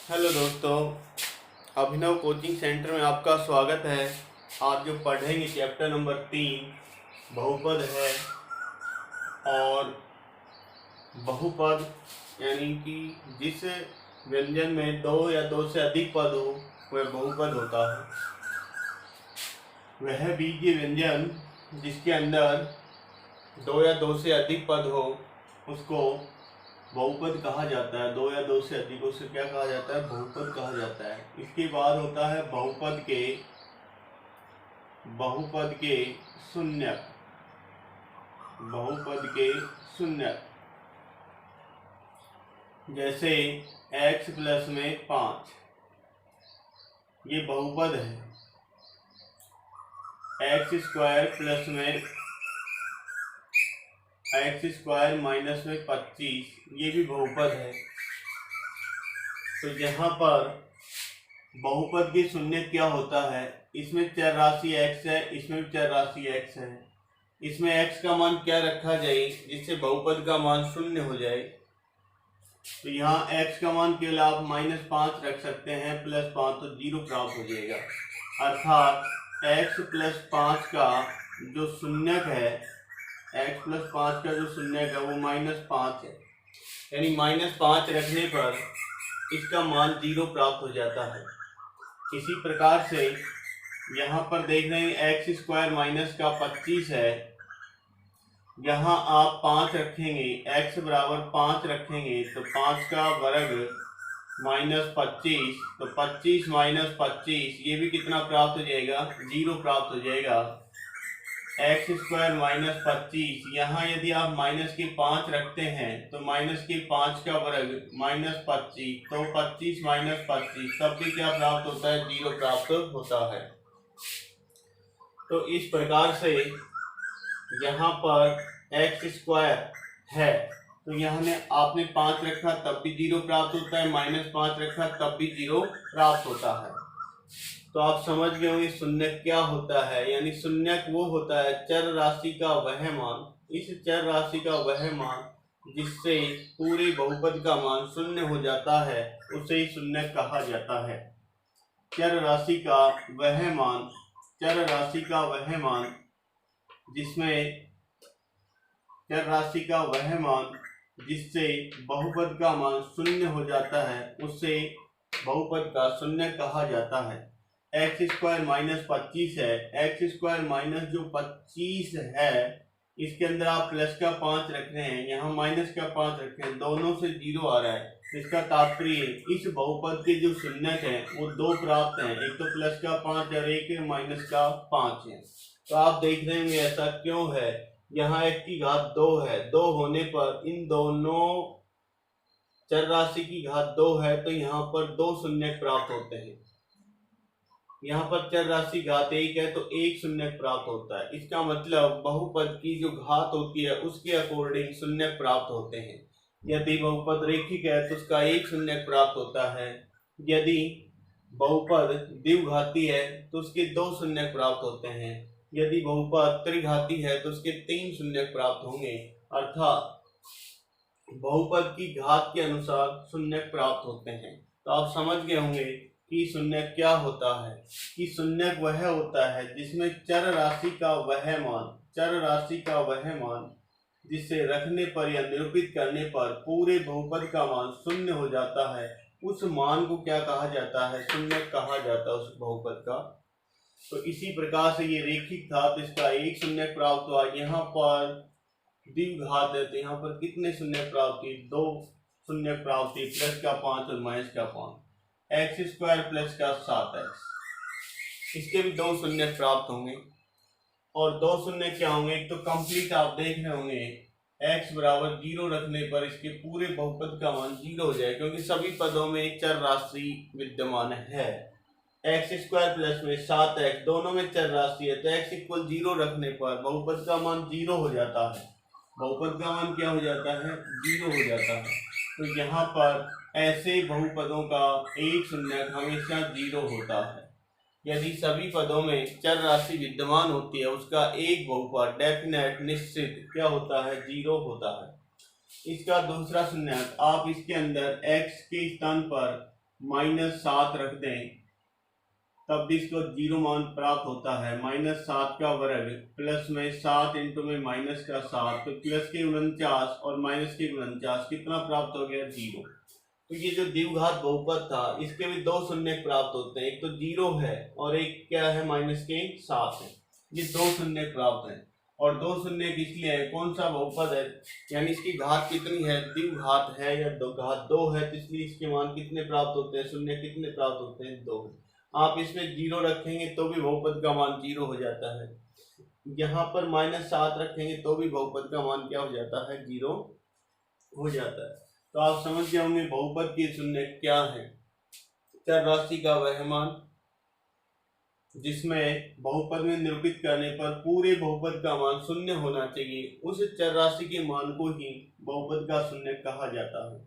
Hello दोस्तों, अभिनव coaching centre में आपका स्वागत है। आज जो पढ़ेंगे चैप्टर नंबर 3 बहुपद है। और बहुपद यानी कि जिस व्यंजन में दो या दो से अधिक पद हो वह बहुपद होता है। वह बीजीय व्यंजन जिसके अंदर दो या दो से अधिक पद हो उसको बहुपद कहा जाता है। दो या दो से अधिक उसे क्या कहा जाता है? बहुपद कहा जाता है। इसके बाद होता है बहुपद के शून्यक। बहुपद के शून्यक जैसे x प्लस में 5, ये बहुपद है। एक्स स्क्वायर प्लस में एक्स स्क्वायर माइनस में 25, ये भी बहुपद है। तो यहाँ पर बहुपद के शून्य क्या होता है? इसमें चर राशि x है, इसमें भी चर राशि x है। इसमें x का मान क्या रखा जाए जिससे बहुपद का मान शून्य हो जाए? तो यहाँ x का मान केवल आप -5 रख सकते हैं, +5 तो 0 प्राप्त हो जाएगा। अर्थात x + 5 का जो शून्यक है, x + 5 का जो शून्यक है वो -5 है। यानी -5 रखने पर इसका मान 0 प्राप्त हो जाता है। इसी प्रकार से यहाँ पर देख रहे हैं एक्स स्क्वायर माइनस का 25 है। यहाँ आप 5 रखेंगे, x बराबर 5 रखेंगे तो 5 का वर्ग -25, तो 25 - 25 ये भी कितना प्राप्त हो जाएगा? 0 प्राप्त हो जाएगा। एक्स स्क्वायर -25, यहाँ यदि आप माइनस के 5 रखते हैं तो -5 का वर्ग -25, तो 25 - 25 तब भी क्या प्राप्त होता है? 0 प्राप्त होता है। तो इस प्रकार से यहाँ पर एक्स स्क्वायर है तो यहाँ ने आपने 5 रखा तब भी 0 प्राप्त होता है, -5 रखा तब भी 0 प्राप्त होता है। तो आप समझ गए होंगे शून्यक क्या होता है। यानी शून्यक वो होता है चर राशि का वह मान, इस चर राशि का वह मान जिससे पूरे बहुपद का मान शून्य हो जाता है, उसे ही शून्यक कहा जाता है। चर राशि का वह मान, चर राशि का वह मान जिसमें चर राशि का वह मान जिससे बहुपद का मान शून्य हो जाता है, उससे बहुपद का शून्यक कहा जाता है। एक्स स्क्वायर -25 है, एक्स स्क्वायर माइनस जो 25 है इसके अंदर आप प्लस का 5 रख रहे हैं, यहाँ माइनस का 5 रख रहे हैं, दोनों से 0 आ रहा है। इसका तात्पर्य इस बहुपद के जो शून्यक है वो 2 प्राप्त हैं, एक तो प्लस का 5 और एक माइनस का 5 है। तो आप देख रहे हैं ऐसा क्यों है? यहाँ x की घात 2 है, 2 होने पर इन दोनों चर राशि की घात 2 है तो यहाँ पर 2 शून्यक प्राप्त होते हैं। यहाँ पर चर राशि घात 1 है तो 1 शून्यक प्राप्त होता है। इसका मतलब बहुपद की जो घात होती है उसके अकॉर्डिंग शून्यक प्राप्त होते हैं। यदि बहुपद रेखिक है तो उसका 1 शून्यक प्राप्त होता है। यदि बहुपद द्विघाती है तो उसके 2 शून्यक प्राप्त होते हैं। यदि बहुपद त्रिघाती है तो उसके 3 शून्यक प्राप्त होंगे। अर्थात बहुपद की घात के अनुसार शून्यक प्राप्त होते हैं। तो आप समझ गए होंगे कि शून्यक क्या होता है। कि शून्यक वह होता है जिसमें चर राशि का वह मान, चर राशि का वह मान जिसे रखने पर या निरूपित करने पर पूरे बहुपद का मान शून्य हो जाता है, उस मान को क्या कहा जाता है? शून्यक कहा जाता है उस बहुपद का। तो इसी प्रकार से ये रेखिक था तो इसका 1 शून्यक प्राप्त हुआ। यहाँ पर द्विघात है तो यहाँ पर कितने शून्यक प्राप्त हुए? 2 शून्यक प्राप्त हुए, प्लस का 5 और माइनस का 5। एक्स स्क्वायर प्लस का 7x, इसके भी 2 शून्यक प्राप्त होंगे। और 2 शून्य क्या होंगे? एक तो कंप्लीट आप देख रहे होंगे x बराबर 0 रखने पर इसके पूरे बहुपद का मान 0 हो जाए, क्योंकि सभी पदों में चर राशि विद्यमान है। एक्स स्क्वायर प्लस में 7x, दोनों में चर राशि है तो x = 0 रखने पर बहुपद का मान 0 हो जाता है। बहुपद का मान क्या हो जाता है? 0 हो जाता है। तो यहाँ पर ऐसे बहुपदों का 1 शून्यक हमेशा 0 होता है। यदि सभी पदों में चर राशि विद्यमान होती है उसका एक बहुपद डेफिनेट निश्चित क्या होता है? 0 होता है। इसका दूसरा शून्यक, आप इसके अंदर x के स्थान पर -7 रख दें तब भी इसको 0 मान प्राप्त होता है। -7 का वर्ग प्लस में 7 इंटू में -7, तो प्लस के 49 और माइनस के 49 कितना प्राप्त हो गया 0। तो ये जो द्विघात बहुपद था इसके भी दो शून्य प्राप्त होते हैं, एक तो 0 है और एक क्या है -7 है। ये दो शून्य प्राप्त है और दो शून्य इसलिए है, कौन सा बहुपद है यानी इसकी घात कितनी है, द्विघात है या घात 2 है, तो इसलिए इसके मान कितने प्राप्त होते हैं, शून्य कितने प्राप्त होते हैं 2। आप इसमें 0 रखेंगे तो भी बहुपद का मान 0 हो जाता है, यहाँ पर -7 रखेंगे तो भी बहुपद का मान क्या हो जाता है 0 हो जाता है। तो आप समझ गए होंगे बहुपद की शून्य क्या है, चर राशि का वह मान जिसमें बहुपद में निरूपित करने पर पूरे बहुपद का मान शून्य होना चाहिए, उस चर राशि के मान को ही बहुपद का शून्य कहा जाता है।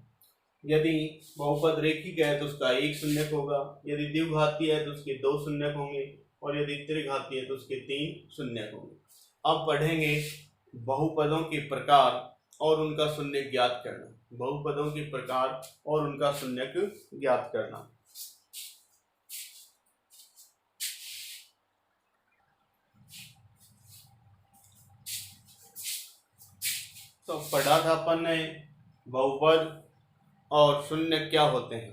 यदि बहुपद रेखिक है तो उसका एक शून्यक होगा, यदि द्विघाती है तो उसके 2 शून्यक होंगे और यदि त्रिघाती है तो उसके 3 शून्यक होंगे। अब पढ़ेंगे बहुपदों के प्रकार और उनका शून्य ज्ञात करना। बहुपदों के प्रकार और उनका शून्यक ज्ञात करना। तो पढ़ा था अपन ने बहुपद और शून्य क्या होते हैं।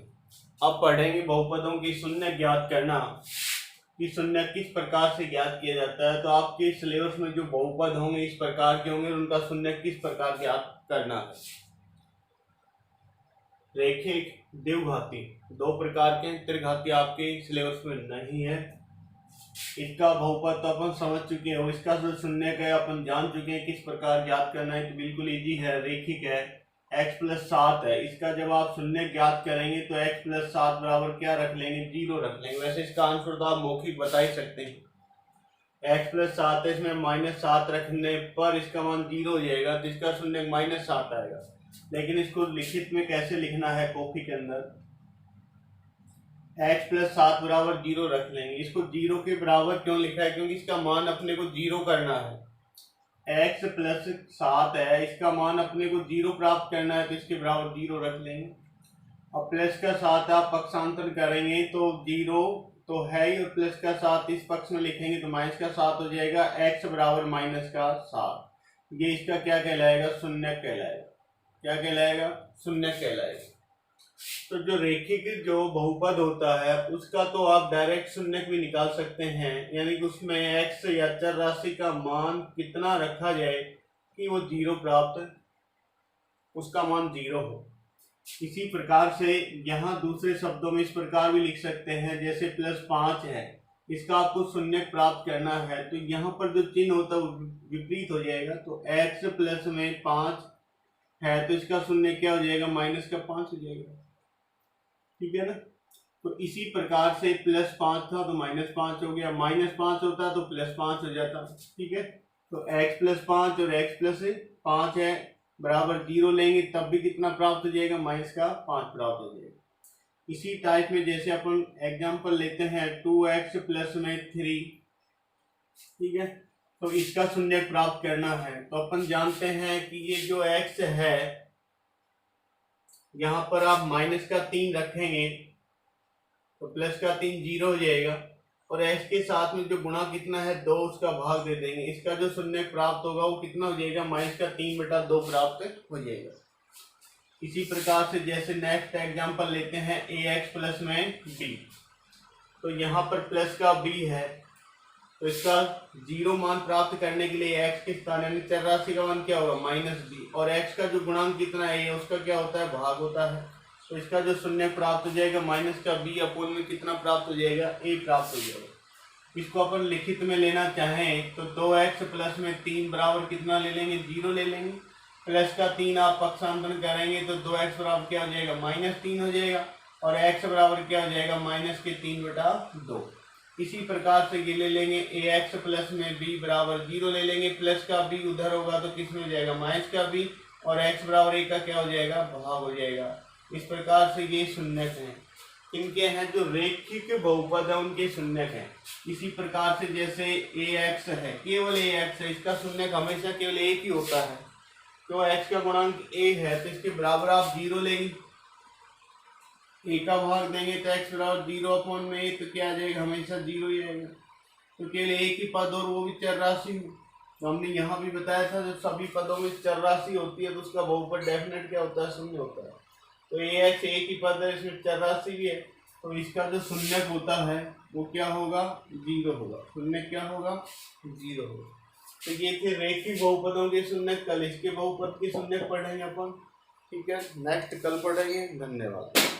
अब पढ़ेंगे बहुपदों की शून्य ज्ञात करना कि शून्य किस प्रकार से ज्ञात किया जाता है। तो आपके सिलेबस में जो बहुपद होंगे इस प्रकार के होंगे, उनका शून्य किस प्रकार ज्ञात करना है। रेखिक, द्विघाती, दो प्रकार के, त्रिघाती आपके सिलेबस में नहीं है। इसका बहुपद तो अपन समझ चुके हैं, इसका जो शून्य का अपन जान चुके हैं किस प्रकार ज्ञात करना है, तो बिल्कुल इजी है। रेखिक है, x + 7 है, इसका जब आप शून्य ज्ञात करेंगे तो x + 7 बराबर क्या रख लेंगे 0 रख लेंगे। वैसे इसका आंसर तो आप मौखिक बता ही सकते हैं। x + 7 है, इसमें -7 रखने पर इसका मान 0 हो जाएगा, तो इसका शून्य -7 आएगा। लेकिन इसको लिखित में कैसे लिखना है, कॉपी के अंदर x + 7 बराबर 0 रख लेंगे। इसको 0 के बराबर क्यों लिखा है, क्योंकि इसका मान अपने को 0 करना है। x + 7 है, इसका मान अपने को 0 प्राप्त करना है, तो इसके बराबर 0 रख लेंगे। अब प्लस का 7 आप पक्षांतर करेंगे तो 0 तो है ही, और प्लस का 7 इस पक्ष में लिखेंगे तो माइनस का 7 हो जाएगा। x बराबर -7, ये इसका क्या कहलाएगा, शून्य कहलाएगा। क्या कहलाएगा, शून्य कहलाएगा। तो जो रेखिक जो बहुपद होता है उसका तो आप डायरेक्ट शून्य भी निकाल सकते हैं, यानी कि उसमें x या चर राशि का मान कितना रखा जाए कि वो 0 प्राप्त, उसका मान 0 हो। इसी प्रकार से यहाँ दूसरे शब्दों में इस प्रकार भी लिख सकते हैं, जैसे +5 है, इसका आपको शून्य प्राप्त करना है, तो यहाँ पर जो चिन्ह होता है वो विपरीत हो जाएगा। तो x प्लस में 5 है तो इसका शून्य क्या हो जाएगा, -5 हो जाएगा। ठीक है ना। तो इसी प्रकार से +5 था तो -5 हो गया, -5 होता तो +5 हो जाता। ठीक है। तो x + 5 और x + 5 है बराबर 0 लेंगे तब भी कितना प्राप्त हो जाएगा, -5 प्राप्त हो जाएगा। इसी टाइप में जैसे अपन एग्जांपल लेते हैं 2x + में 3। ठीक है। तो इसका शून्य प्राप्त करना है, तो अपन जानते हैं कि ये जो x है यहाँ पर आप -3 रखेंगे तो +3 0 हो जाएगा, और x के साथ में जो गुणा कितना है 2, उसका भाग दे देंगे। इसका जो शून्य प्राप्त होगा वो कितना हो जाएगा, -3/2 प्राप्त हो जाएगा। इसी प्रकार से जैसे नेक्स्ट एग्जांपल लेते हैं ax + में b। तो यहाँ पर प्लस का b है, तो इसका 0 मान प्राप्त करने के लिए x के स्थान यानी चर राशि का मान क्या होगा, -b, और x का जो गुणांक कितना है उसका क्या होता है, भाग होता है। तो इसका जो शून्य प्राप्त हो जाएगा -b में कितना प्राप्त हो जाएगा, a प्राप्त हो जाएगा। इसको अपन लिखित में लेना चाहें तो 2x + में 3 बराबर कितना ले लेंगे, 0 ले लेंगे। प्लस का 3 आप पक्षांतर करेंगे तो 2x बराबर क्या हो जाएगा, -3 हो जाएगा, और x बराबर क्या हो जाएगा, -3/2। इसी प्रकार से ये ले लेंगे ax + में b बराबर 0 ले लेंगे। प्लस का b उधर होगा तो किस में हो जाएगा, माइनस का b, और x बराबर 1 का क्या हो जाएगा, भाग हो जाएगा। इस प्रकार से ये शून्यक हैं, इनके हैं जो रेखिक बहुपद है उनके शून्यक हैं। इसी प्रकार से जैसे ax है, केवल ax है, इसका शून्यक हमेशा केवल 1 ही होता है। तो x का गुणांक a है तो इसके बराबर आप 0 लेंगे। ए का भाग देंगे तो एक्स बराबर 0 में ए, तो क्या आ जाएगा, हमेशा 0 ही आएगा। तो केवल एक ही पद और वो भी चर राशि। तो हमने यहाँ भी बताया था जब सभी पदों में चर राशि होती है तो उसका बहुपद डेफिनेट क्या होता है, शून्य होता है। तो ए एक्स एक ही पद है, इसमें चर राशि भी है, तो इसका जो शून्यक होता है वो क्या होगा, 0 होगा। शून्य क्या होगा, 0 होगा। तो ये थे रेखीय बहुपदों के शून्यक। कल इसके बहुपद के शून्यक पढ़ेंगे अपन। ठीक है, नेक्स्ट कल पढ़ेंगे। धन्यवाद।